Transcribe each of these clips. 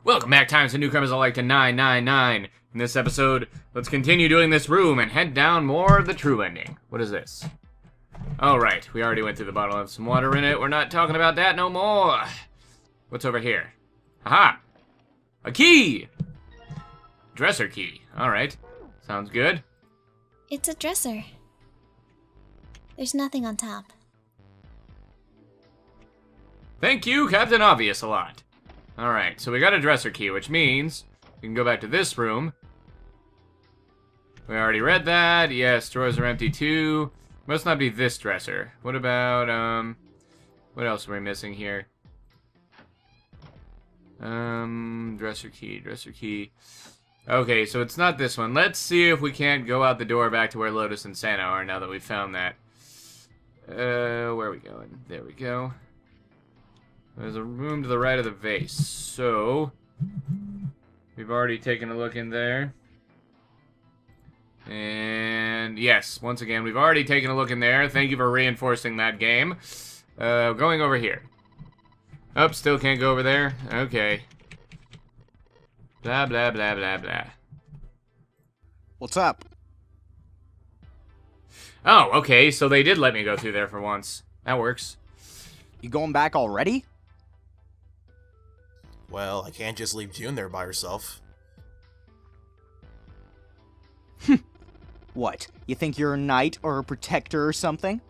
Welcome back, times and newcomers alike, to 999. In this episode, let's continue doing this room and head down more of the true ending. What is this? Oh, right. We already went through the bottle of some water in it. We're not talking about that no more. What's over here? Aha! A key! Dresser key. Alright. Sounds good. It's a dresser. There's nothing on top. Thank you, Captain Obvious a lot. Alright, so we got a dresser key, which means we can go back to this room. We already read that. Yes, drawers are empty too. Must not be this dresser. What about, what else are we missing here? Dresser key. Okay, so it's not this one. Let's see if we can't go out the door back to where Lotus and Santa are now that we've found that. Where are we going? There we go. There's a room to the right of the vase, so we've already taken a look in there. And yes, once again, we've already taken a look in there. Thank you for reinforcing that game. Going over here. Oh, still can't go over there? Okay. Blah, blah, blah, blah, blah. What's up? Oh, okay, so they did let me go through there for once. That works. You going back already? Well, I can't just leave June there by herself. What? You think you're a knight or a protector or something?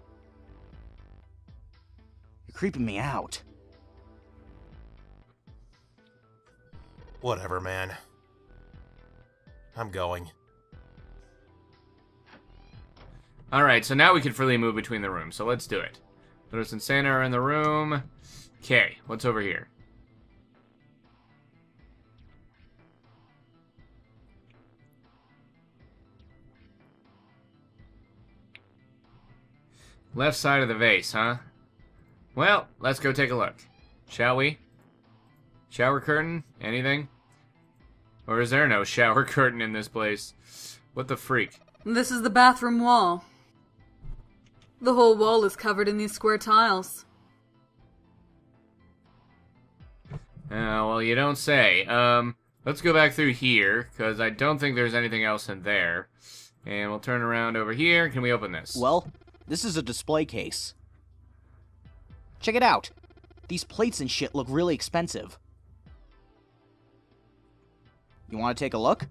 You're creeping me out. Whatever, man. I'm going. Alright, so now we can freely move between the rooms, so let's do it. Lotus and Santa are in the room. Okay, what's over here? Left side of the vase, huh? Well, let's go take a look. Shall we? Shower curtain? Anything? Or is there no shower curtain in this place? What the freak? This is the bathroom wall. The whole wall is covered in these square tiles. Well, you don't say. Let's go back through here, because I don't think there's anything else in there. And we'll turn around over here. Can we open this? Well, this is a display case. Check it out. These plates and shit look really expensive. You want to take a look?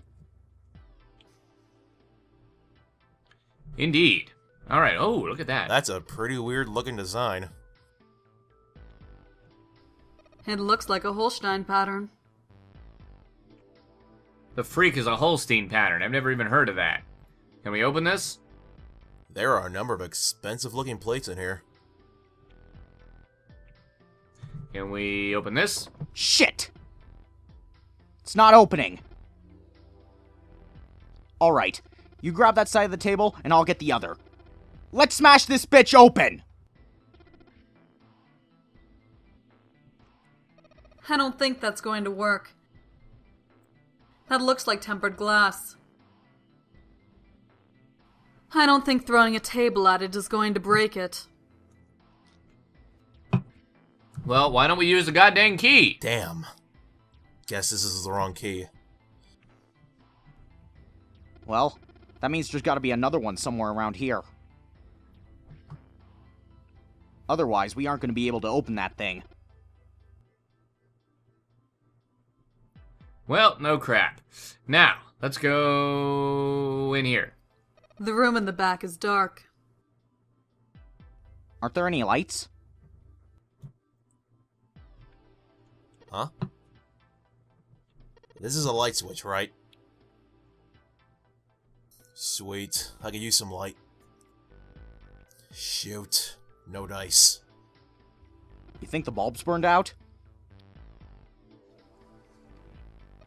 Indeed. Alright, oh, look at that. That's a pretty weird looking design. It looks like a Holstein pattern. The freak is a Holstein pattern. I've never even heard of that. Can we open this? There are a number of expensive looking plates in here. Can we open this? Shit! It's not opening. Alright, you grab that side of the table, and I'll get the other. Let's smash this bitch open! I don't think that's going to work. That looks like tempered glass. I don't think throwing a table at it is going to break it. Well, why don't we use the goddamn key? Damn. Guess this is the wrong key. Well, that means there's gotta be another one somewhere around here. Otherwise, we aren't gonna be able to open that thing. Well, no crap. Now, let's go in here. The room in the back is dark. Aren't there any lights? Huh? This is a light switch, right? Sweet. I could use some light. Shoot. No dice. You think the bulb's burned out?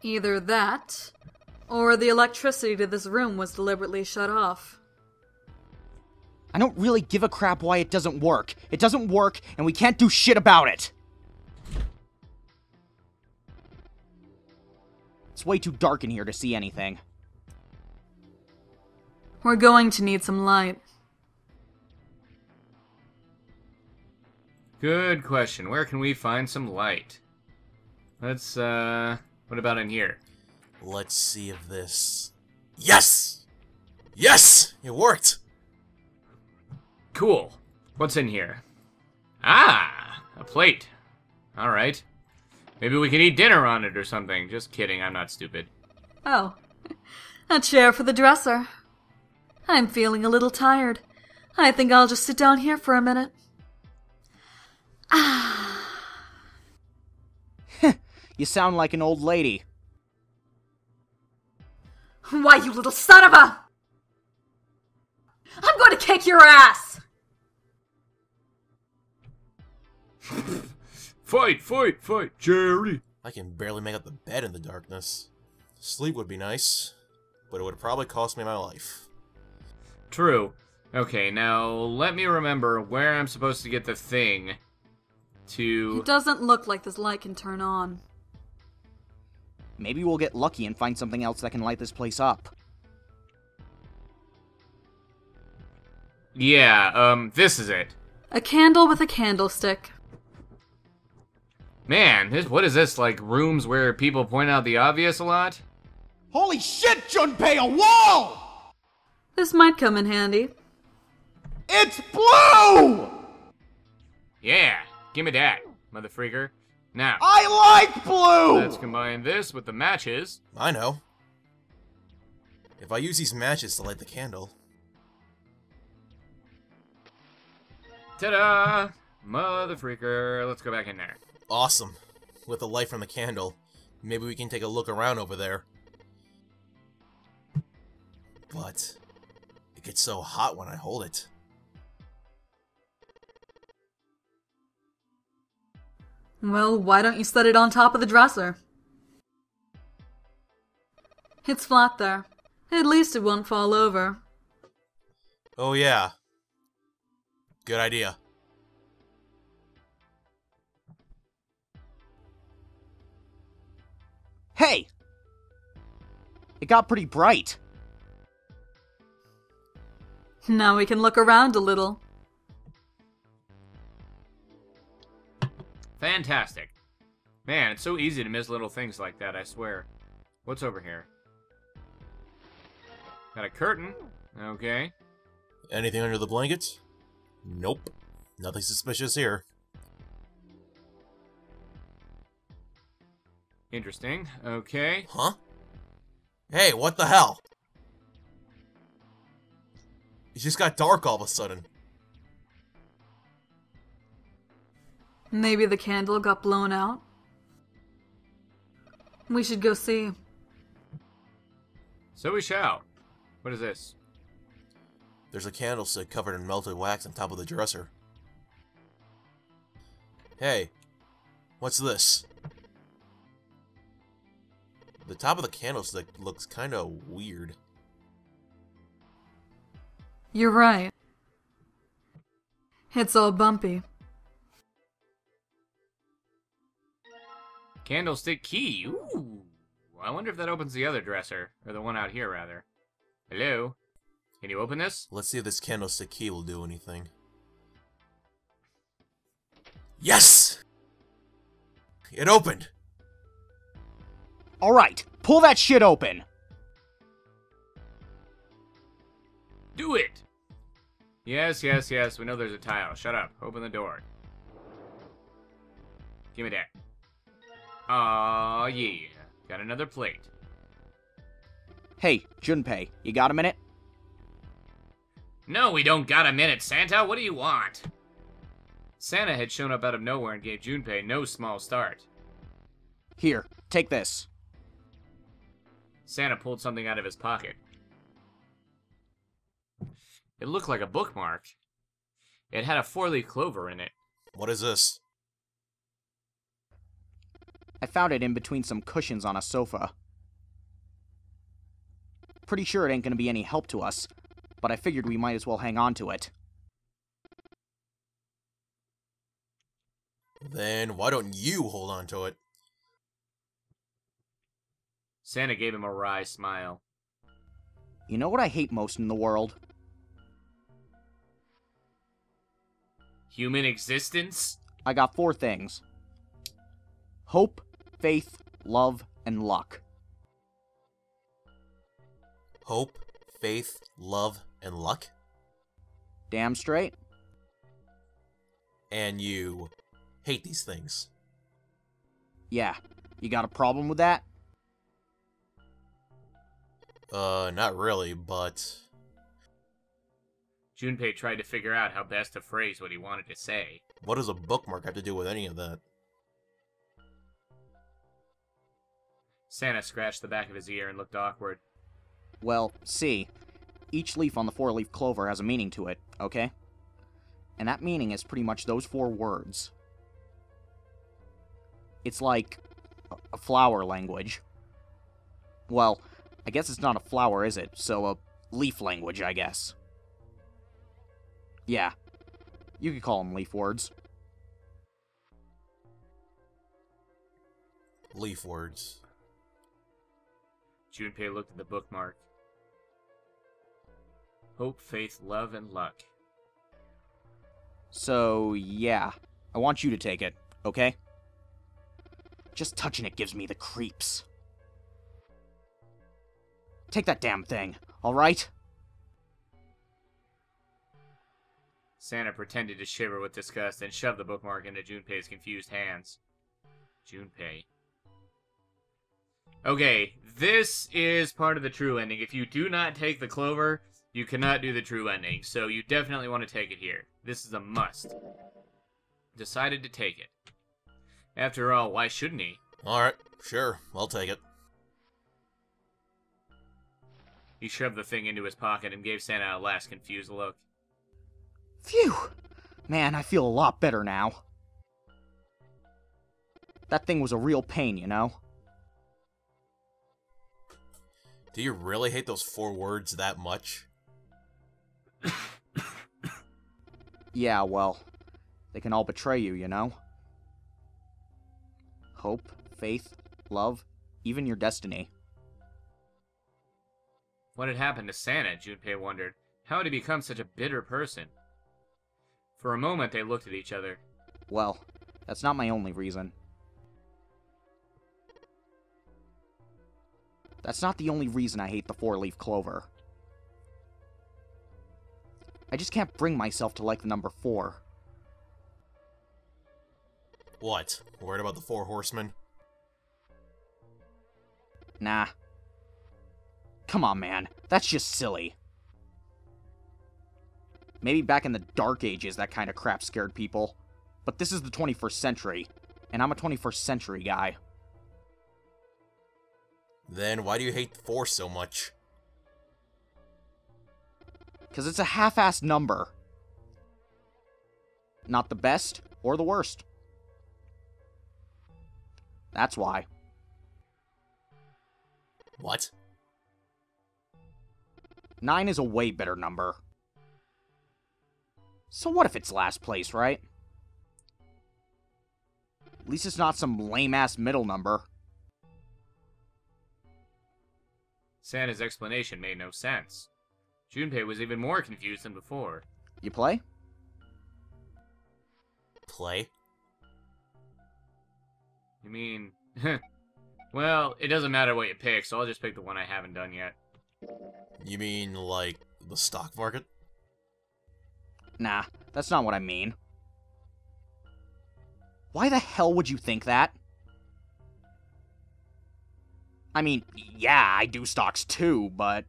Either that, or the electricity to this room was deliberately shut off. I don't really give a crap why it doesn't work. It doesn't work, and we can't do shit about it. It's way too dark in here to see anything. We're going to need some light. Good question. Where can we find some light? Let's, what What about in here? Let's see if this... Yes! Yes! It worked! Cool. What's in here? Ah! A plate. Alright. Maybe we can eat dinner on it or something. Just kidding, I'm not stupid. Oh, a chair for the dresser. I'm feeling a little tired. I think I'll just sit down here for a minute. You sound like an old lady. Why, you little son of a... I'm going to kick your ass! Fight, fight, fight, Jerry! I can barely make out the bed in the darkness. Sleep would be nice, but it would probably cost me my life. True. Okay, now let me remember where I'm supposed to get the thing to... It doesn't look like this light can turn on. Maybe we'll get lucky and find something else that can light this place up. Yeah, this is it. A candle with a candlestick. Man, what is this, like rooms where people point out the obvious a lot? Holy shit, Junpei, a wall! This might come in handy. It's blue! Yeah, give me that, mother freaker. Now, I like blue! let's combine this with the matches. I know. If I use these matches to light the candle... Ta-da! Mother freaker. Let's go back in there. Awesome. With the light from the candle, maybe we can take a look around over there. But it gets so hot when I hold it. Well, why don't you set it on top of the dresser? It's flat there. At least it won't fall over. Oh yeah. Good idea. Hey! It got pretty bright. Now we can look around a little. Fantastic. Man, it's so easy to miss little things like that, I swear. What's over here? Got a curtain. Okay. Anything under the blankets? Nope. Nothing suspicious here. Interesting. Okay. Huh? Hey, what the hell? It just got dark all of a sudden. Maybe the candle got blown out. We should go see. So we shall. What is this? There's a candlestick covered in melted wax on top of the dresser. Hey, what's this? The top of the candlestick looks kinda weird. You're right. It's all bumpy. Candlestick key. Ooh. I wonder if that opens the other dresser. Or the one out here, rather. Hello? Can you open this? Let's see if this candlestick key will do anything. Yes! It opened! Alright, pull that shit open! Do it! Yes, yes, yes. We know there's a tile. Shut up. Open the door. Give me that. Aw, yeah. Got another plate. Hey, Junpei, you got a minute? No, we don't got a minute, Santa. What do you want? Santa had shown up out of nowhere and gave Junpei no small start. Here, take this. Santa pulled something out of his pocket. It looked like a bookmark. It had a 4-leaf clover in it. What is this? I found it in between some cushions on a sofa. Pretty sure it ain't gonna be any help to us, but I figured we might as well hang on to it. Then why don't you hold on to it? Santa gave him a wry smile. You know what I hate most in the world? Human existence? I got 4 things. Hope, faith, love, and luck. Hope, faith, love, and luck? Damn straight. And you hate these things? Yeah. You got a problem with that? Not really, but... Junpei tried to figure out how best to phrase what he wanted to say. What does a bookmark have to do with any of that? Santa scratched the back of his ear and looked awkward. Well, see, each leaf on the 4-leaf clover has a meaning to it, okay? And that meaning is pretty much those 4 words. It's like a flower language. Well, I guess it's not a flower, is it? So a leaf language, I guess. Yeah, you could call them leaf words. Leaf words. Junpei looked at the bookmark. Hope, faith, love, and luck. So, yeah, I want you to take it, okay? Just touching it gives me the creeps. Take that damn thing, alright? Santa pretended to shiver with disgust and shoved the bookmark into Junpei's confused hands. Junpei. Okay, this is part of the true ending. If you do not take the clover, you cannot do the true ending. So you definitely want to take it here. This is a must. Decided to take it. After all, why shouldn't he? Alright, sure, I'll take it. He shoved the thing into his pocket and gave Santa a last confused look. Phew! Man, I feel a lot better now. That thing was a real pain, you know? Do you really hate those 4 words that much? Yeah, well, they can all betray you, you know? Hope, faith, love, even your destiny. What had happened to Santa, Junpei wondered. How had he become such a bitter person? For a moment, they looked at each other. Well, that's not my only reason. That's not the only reason I hate the 4-leaf clover. I just can't bring myself to like the number 4. What? Worried about the 4 horsemen? Nah. Come on, man. That's just silly. Maybe back in the Dark Ages that kind of crap scared people. But this is the 21st century, and I'm a 21st century guy. Then why do you hate 4 so much? Because it's a half-assed number. Not the best or the worst. That's why. What? 9 is a way better number. So what if it's last place, right? At least it's not some lame-ass middle number. Santa's explanation made no sense. Junpei was even more confused than before. You play? Play? You mean... Well, it doesn't matter what you pick, so I'll just pick the one I haven't done yet. You mean, like, the stock market? Nah, that's not what I mean. Why the hell would you think that? I mean, yeah, I do stocks too, but...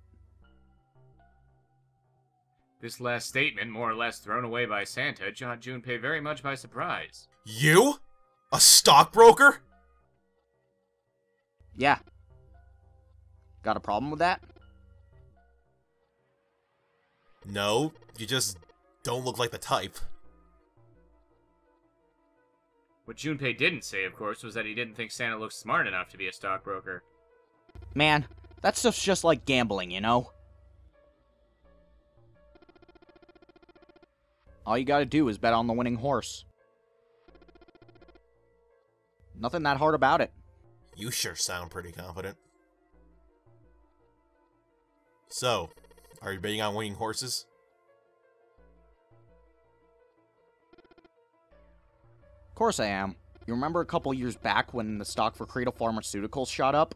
This last statement, more or less thrown away by Santa, caught Junpei very much by surprise. You? A stockbroker? Yeah. Got a problem with that? No, you just don't look like the type. What Junpei didn't say, of course, was that he didn't think Santa looked smart enough to be a stockbroker. Man, that stuff's just like gambling, you know? All you gotta do is bet on the winning horse. Nothing that hard about it. You sure sound pretty confident. So, are you betting on winning horses? Of course I am. You remember a couple years back when the stock for Cradle Pharmaceuticals shot up?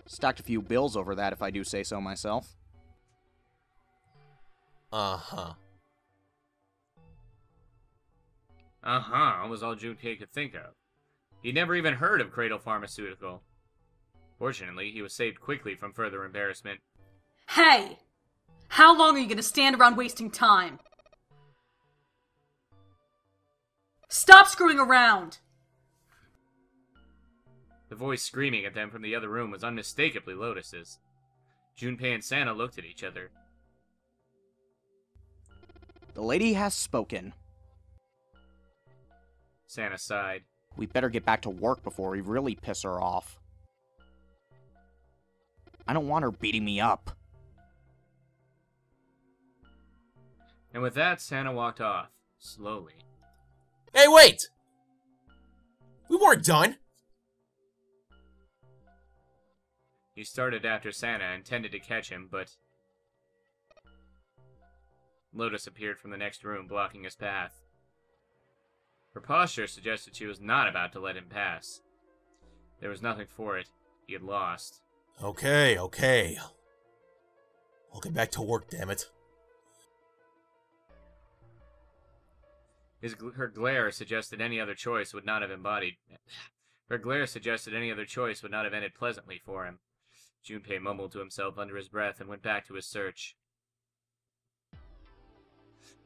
Stacked a few bills over that, if I do say so myself. Uh-huh. Uh-huh, was all Junpei could think of. He'd never even heard of Cradle Pharmaceutical. Fortunately, he was saved quickly from further embarrassment. Hey! How long are you gonna stand around wasting time? Stop screwing around! The voice screaming at them from the other room was unmistakably Lotus's. Junpei and Santa looked at each other. The lady has spoken. Santa sighed. We better get back to work before we really piss her off. I don't want her beating me up. And with that, Santa walked off, slowly. Hey, wait! We weren't done! He started after Santa, intended to catch him, but Lotus appeared from the next room, blocking his path. Her posture suggested she was not about to let him pass. There was nothing for it. He had lost. Okay, okay. I'll get back to work, damn it. Her glare suggested any other choice would not have Her glare suggested any other choice would not have ended pleasantly for him. Junpei mumbled to himself under his breath and went back to his search.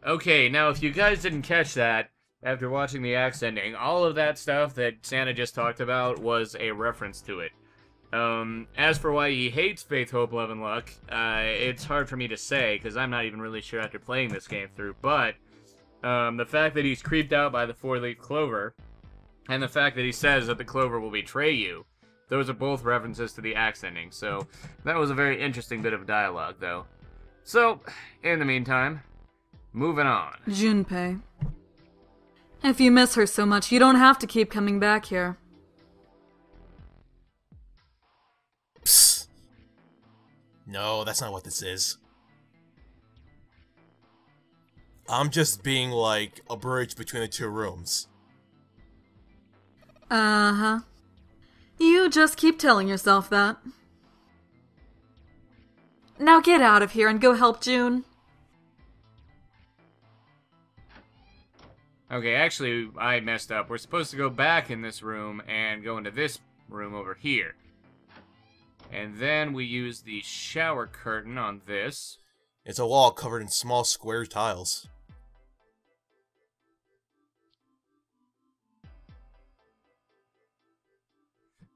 Okay, now if you guys didn't catch that, after watching the axe ending, all of that stuff that Santa just talked about was a reference to it. As for why he hates Faith, Hope, Love, and Luck, it's hard for me to say, because I'm not even really sure after playing this game through, but the fact that he's creeped out by the four-leaf clover, and the fact that he says that the clover will betray you, those are both references to the axe ending, so that was a very interesting bit of dialogue, though. So, in the meantime, moving on. Junpei. If you miss her so much, you don't have to keep coming back here. Psst. No, that's not what this is. I'm just being like a bridge between the two rooms. Uh-huh. You just keep telling yourself that. Now get out of here and go help June. Okay, actually, I messed up. We're supposed to go back in this room and go into this room over here. And then we use the shower curtain on this. It's a wall covered in small square tiles.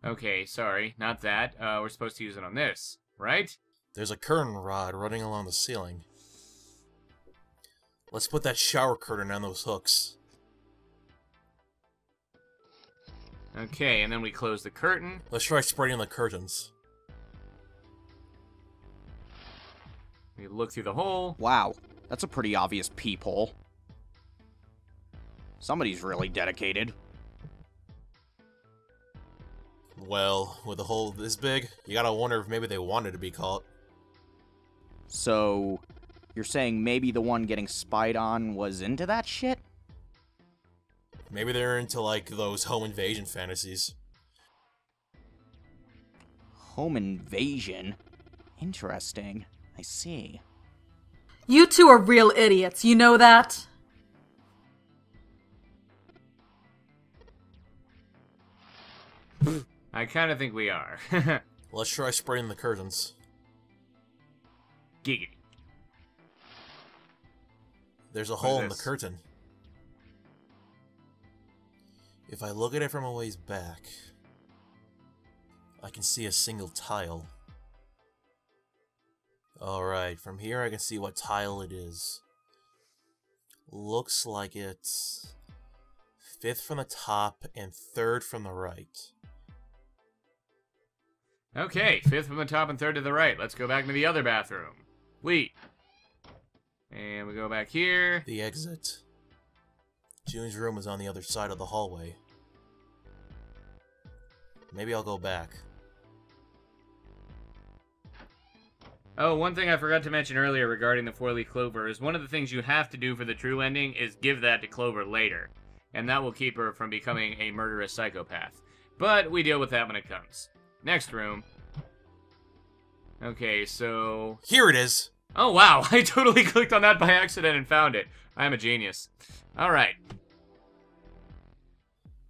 Okay, sorry, not that. We're supposed to use it on this, right? There's a curtain rod running along the ceiling. Let's put that shower curtain on those hooks. Okay, and then we close the curtain. Let's try spraying the curtains. We look through the hole. Wow, that's a pretty obvious peephole. Somebody's really dedicated. Well, with a hole this big, you gotta wonder if maybe they wanted to be caught. So, you're saying maybe the one getting spied on was into that shit? Maybe they're into, like, those home invasion fantasies. Home invasion? Interesting. I see. You two are real idiots, you know that? I kind of think we are. Let's try spraying the curtains. Giggity. There's a hole in the this? curtain. If I look at it from a ways back, I can see a single tile. Alright, from here I can see what tile it is. Looks like it's 5th from the top and 3rd from the right. Okay, 5th from the top and 3rd to the right. Let's go back to the other bathroom. Wait. And we go back here. The exit. June's room is on the other side of the hallway. Maybe I'll go back. Oh, one thing I forgot to mention earlier regarding the 4-leaf clover is one of the things you have to do for the true ending is give that to Clover later. And that will keep her from becoming a murderous psychopath. But we deal with that when it comes. Next room. Okay, so... Here it is! Oh, wow. I totally clicked on that by accident and found it. I am a genius. Alright.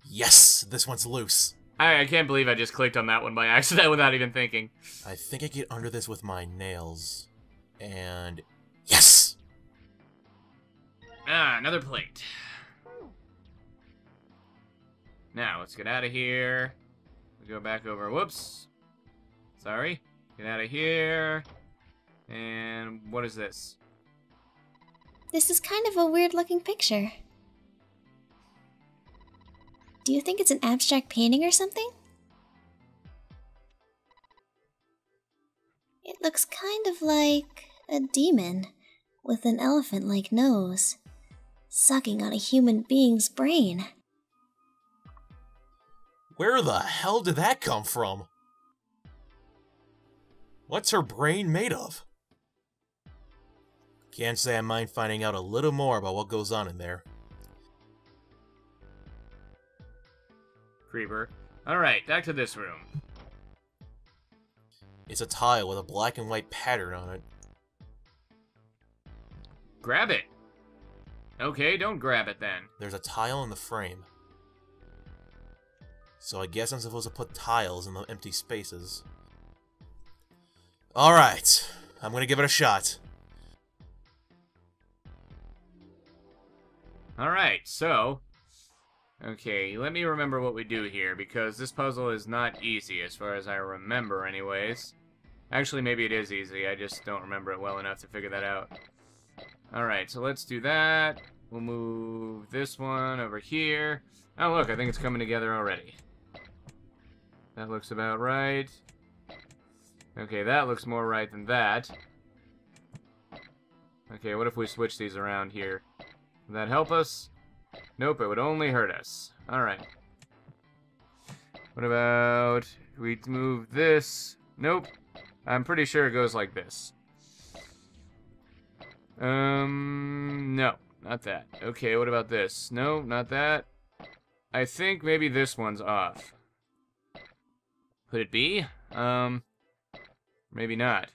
Yes! This one's loose. I can't believe I just clicked on that one by accident without even thinking. I think I get under this with my nails. And... Yes! Ah, another plate. Now, let's get out of here. We go back over. Whoops. Sorry. Get out of here. And what is this? This is kind of a weird-looking picture. Do you think it's an abstract painting or something? It looks kind of like a demon with an elephant-like nose, sucking on a human being's brain. Where the hell did that come from? What's her brain made of? Can't say I mind finding out a little more about what goes on in there. Creeper. Alright, back to this room. It's a tile with a black and white pattern on it. Grab it. Okay, don't grab it then. There's a tile in the frame. So I guess I'm supposed to put tiles in the empty spaces. Alright, I'm gonna give it a shot. Alright, so... Okay, let me remember what we do here, because this puzzle is not easy, as far as I remember anyways. Actually, maybe it is easy, I just don't remember it well enough to figure that out. Alright, so let's do that. We'll move this one over here. Oh look, I think it's coming together already. That looks about right. Okay, that looks more right than that. Okay, what if we switch these around here? Would that help us? Nope, it would only hurt us. Alright. What about... we move this? Nope. I'm pretty sure it goes like this. No. Not that. Okay, what about this? No, not that. I think maybe this one's off. Could it be? Maybe not.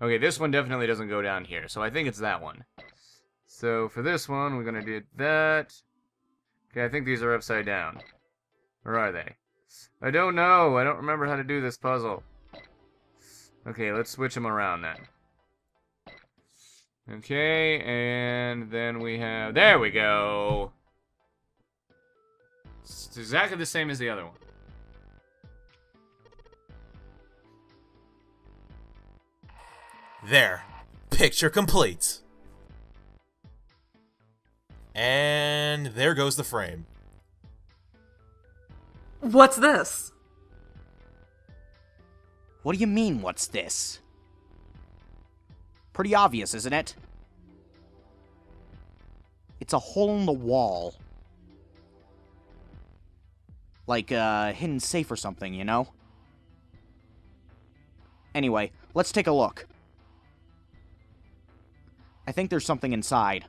Okay, this one definitely doesn't go down here, so I think it's that one. So for this one, we're gonna do that. Okay, I think these are upside down. Or are they? I don't know. I don't remember how to do this puzzle. Okay, let's switch them around then. Okay, and then we have... there we go! It's exactly the same as the other one. There. Picture complete. And there goes the frame. What's this? What do you mean, what's this? Pretty obvious, isn't it? It's a hole in the wall. Like a hidden safe or something, you know? Anyway, let's take a look. I think there's something inside.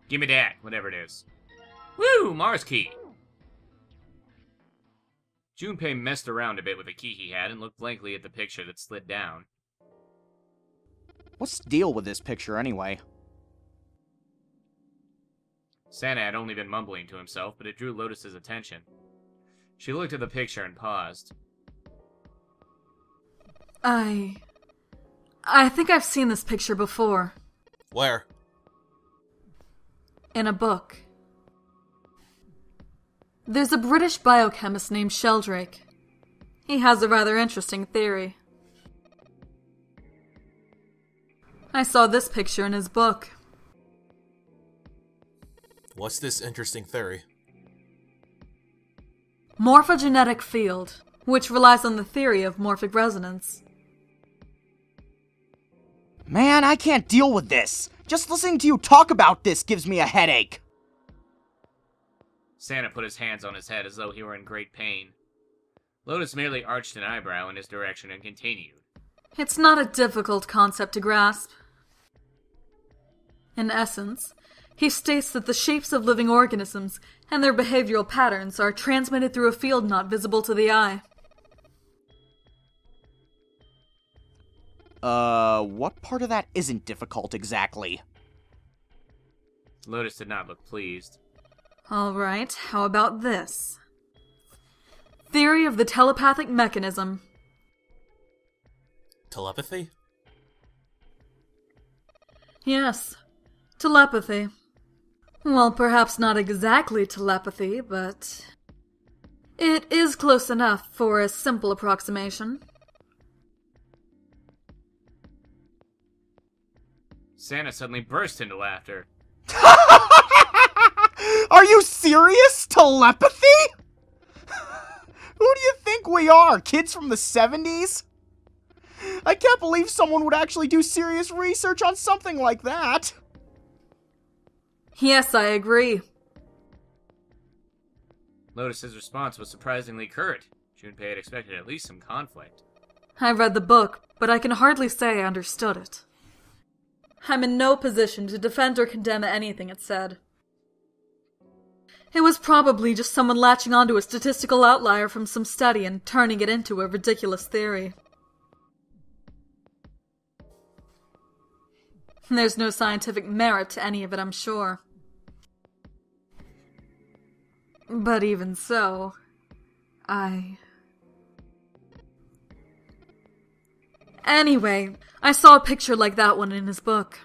Give me that, whatever it is. Woo! Mars key! Junpei messed around a bit with the key he had and looked blankly at the picture that slid down. What's the deal with this picture, anyway? Santa had only been mumbling to himself, but it drew Lotus's attention. She looked at the picture and paused. I think I've seen this picture before. Where? In a book. There's a British biochemist named Sheldrake. He has a rather interesting theory. I saw this picture in his book. What's this interesting theory? Morphogenetic field, which relies on the theory of morphic resonance. Man, I can't deal with this! Just listening to you talk about this gives me a headache! Santa put his hands on his head as though he were in great pain. Lotus merely arched an eyebrow in his direction and continued. It's not a difficult concept to grasp. In essence, he states that the shapes of living organisms and their behavioral patterns are transmitted through a field not visible to the eye. What part of that isn't difficult exactly? Lotus did not look pleased. Alright, how about this? Theory of the telepathic mechanism. Telepathy? Yes, telepathy. Well, perhaps not exactly telepathy, but it is close enough for a simple approximation. Santa suddenly burst into laughter. Are you serious? Telepathy? Who do you think we are? Kids from the 70s? I can't believe someone would actually do serious research on something like that. Yes, I agree. Lotus's response was surprisingly curt. Junpei had expected at least some conflict. I read the book, but I can hardly say I understood it. I'm in no position to defend or condemn anything it said. It was probably just someone latching onto a statistical outlier from some study and turning it into a ridiculous theory. There's no scientific merit to any of it, I'm sure. But even so, Anyway, I saw a picture like that one in his book.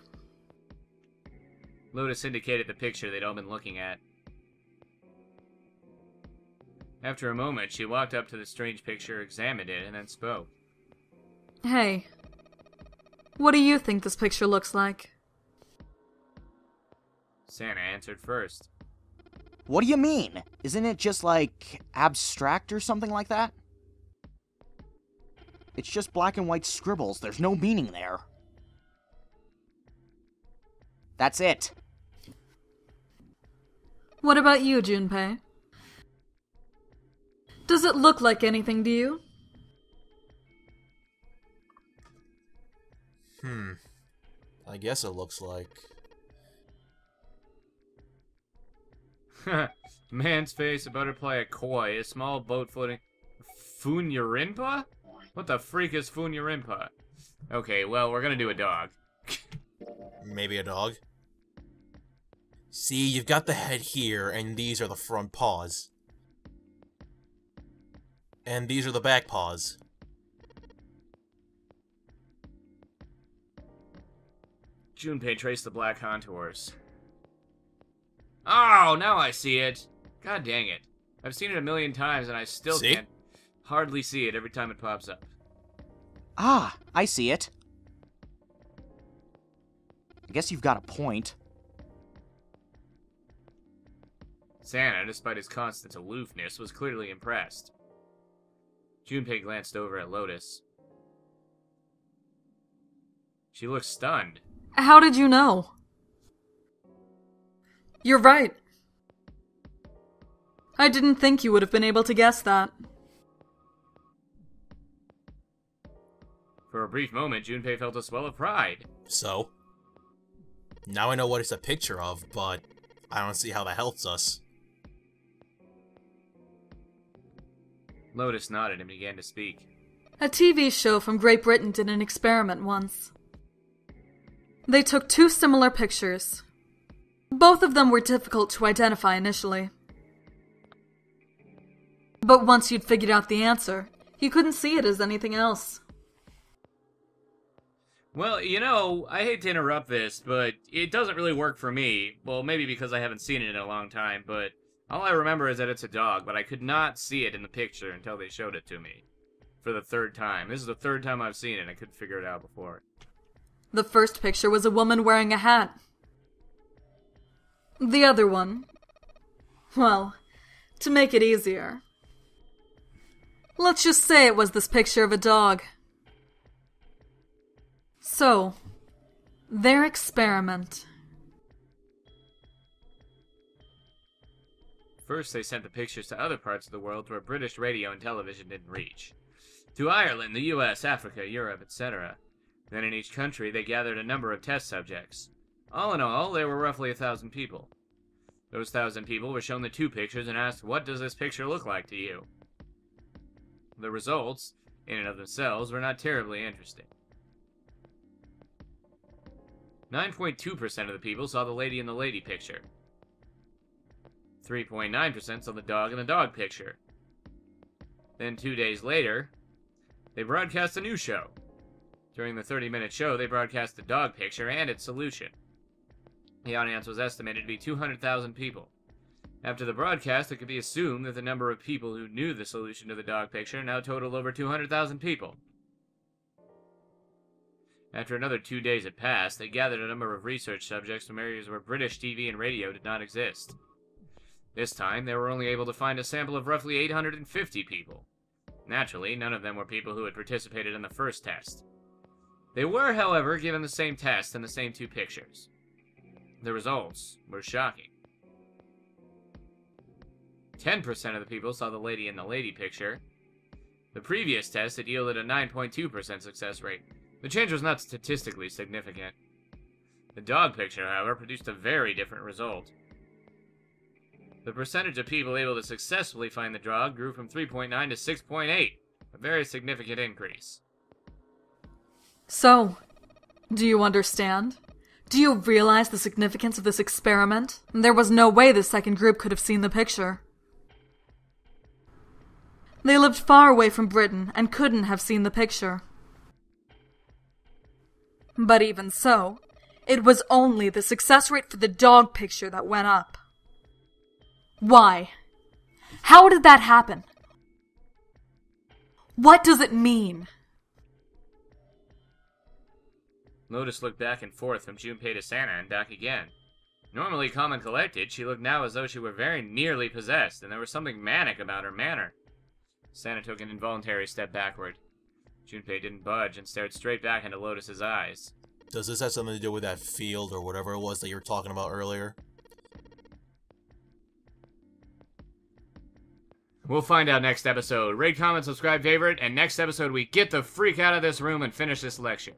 Lotus indicated the picture they'd all been looking at. After a moment, she walked up to the strange picture, examined it, and then spoke. Hey, what do you think this picture looks like? Santa answered first. What do you mean? Isn't it just, like, abstract or something like that? It's just black and white scribbles. There's no meaning there. That's it. What about you, Junpei? Does it look like anything to you? I guess it looks like... Man's face, a butterfly, a koi, a small boat floating... Funyurinpa? What the freak is Funyurinpa? Okay, well, we're gonna do a dog. Maybe a dog? See, you've got the head here, and these are the front paws. And these are the back paws. Junpei traced the black contours. Oh, now I see it! God dang it. I've seen it a million times and I still can't hardly see it every time it pops up. Ah, I see it. I guess you've got a point. Santa, despite his constant aloofness, was clearly impressed. Junpei glanced over at Lotus. She looked stunned. How did you know? You're right. I didn't think you would have been able to guess that. For a brief moment, Junpei felt a swell of pride. So? Now I know what it's a picture of, but I don't see how that helps us. Lotus nodded and began to speak. A TV show from Great Britain did an experiment once. They took two similar pictures. Both of them were difficult to identify initially. But once you'd figured out the answer, you couldn't see it as anything else. Well, you know, I hate to interrupt this, but it doesn't really work for me. Well, maybe because I haven't seen it in a long time, but all I remember is that it's a dog, but I could not see it in the picture until they showed it to me. For the third time. This is the third time I've seen it, and I couldn't figure it out before. The first picture was a woman wearing a hat. The other one... well, to make it easier... let's just say it was this picture of a dog. So, their experiment. First, they sent the pictures to other parts of the world where British radio and television didn't reach. To Ireland, the US, Africa, Europe, etc. Then in each country, they gathered a number of test subjects. All in all, there were roughly 1,000 people. Those 1,000 people were shown the 2 pictures and asked, what does this picture look like to you? The results, in and of themselves, were not terribly interesting. 9.2% of the people saw the lady in the lady picture. 3.9% saw the dog in the dog picture. Then 2 days later, they broadcast a new show. During the 30-minute show, they broadcast the dog picture and its solution. The audience was estimated to be 200,000 people. After the broadcast, it could be assumed that the number of people who knew the solution to the dog picture now totaled over 200,000 people. After another 2 days had passed, they gathered a number of research subjects from areas where British TV and radio did not exist. This time, they were only able to find a sample of roughly 850 people. Naturally, none of them were people who had participated in the first test. They were, however, given the same test and the same 2 pictures. The results were shocking. 10% of the people saw the lady in the lady picture. The previous test had yielded a 9.2% success rate. The change was not statistically significant. The dog picture, however, produced a very different result. The percentage of people able to successfully find the dog grew from 3.9 to 6.8, a very significant increase. So, do you understand? Do you realize the significance of this experiment? There was no way the second group could have seen the picture. They lived far away from Britain and couldn't have seen the picture. But even so, it was only the success rate for the dog picture that went up. Why? How did that happen? What does it mean? Lotus looked back and forth from Junpei to Sana and back again. Normally calm and collected, she looked now as though she were very nearly possessed, and there was something manic about her manner. Sana took an involuntary step backward. Junpei didn't budge and stared straight back into Lotus's eyes. Does this have something to do with that field or whatever it was that you were talking about earlier? We'll find out next episode. Rate, comment, subscribe, favorite, and next episode we get the freak out of this room and finish this lecture.